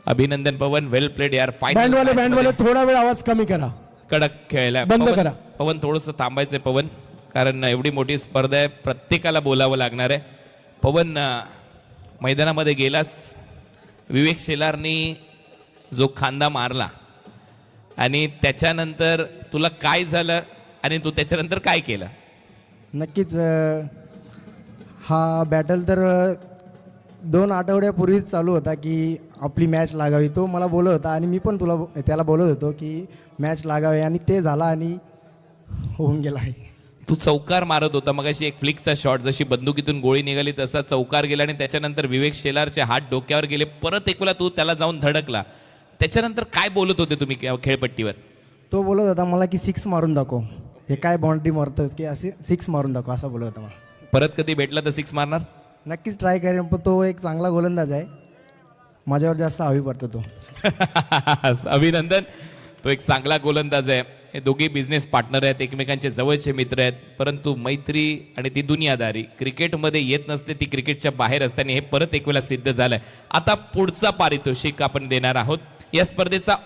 अभिनंदन पवन, वेल प्लेड यार. बँड वाले थोडा वेळ आवाज कमी करा. कडक खेळलाय. बंद करा. पवन थोडंसं थांबायचंय पवन, कारण एवढी मोठी स्पर्धा आहे, प्रत्येकाला बोलावं लागणार आहे. पवन मैदानामध्ये गेलास, विवेक शेलारनी जो खांदा मारला आणि त्याच्यानंतर तुला काय झालं आणि तू त्याच्यानंतर काय केलं? नक्कीच हा बॅटल तर 2 आठवड्यापूर्वीच चालू होता की आपली मॅच लागावी. तो मला बोलत होता आणि मी पण त्याला बोलत होतो की मॅच लागावी, आणि ते झाला आणि होऊन गेला आहे. तू चौकार मारत होता मगाशी, एक फ्लिकचा शॉट, जशी बंदुकीतून गोळी निघाली तसा चौकार गेला आणि त्याच्यानंतर विवेक शेलारचे हात डोक्यावर गेले. परत एक वेळा तू त्याला जाऊन धडकला. त्याच्यानंतर काय बोलत होते तुम्ही खेळपट्टीवर? तो बोलत होता मला की 6 मारून दाखव, हे काय बाउंड्री मारतोस की असे 6 मारून दाखव, असं बोलत होता मला. परत कधी भेटला तर 6 मारणार? नक्कीच ट्राय करेन, पण तो एक चांगला गोलंदाज आहे, माझ्यावर जास्त हवी पडतो तो. अभिनंदन, तो एक चांगला गोलंदाज आहे. हे दोघे बिझनेस पार्टनर आहेत, एकमेकांचे जवळचे मित्र आहेत, परंतु मैत्री आणि ती दुनियादारी क्रिकेटमध्ये येत नसते, ती क्रिकेटच्या बाहेर असताना हे परत एक वेळा सिद्ध झालंय. आता पुढचा पारितोषिक आपण देणार आहोत. या स्पर्धेचा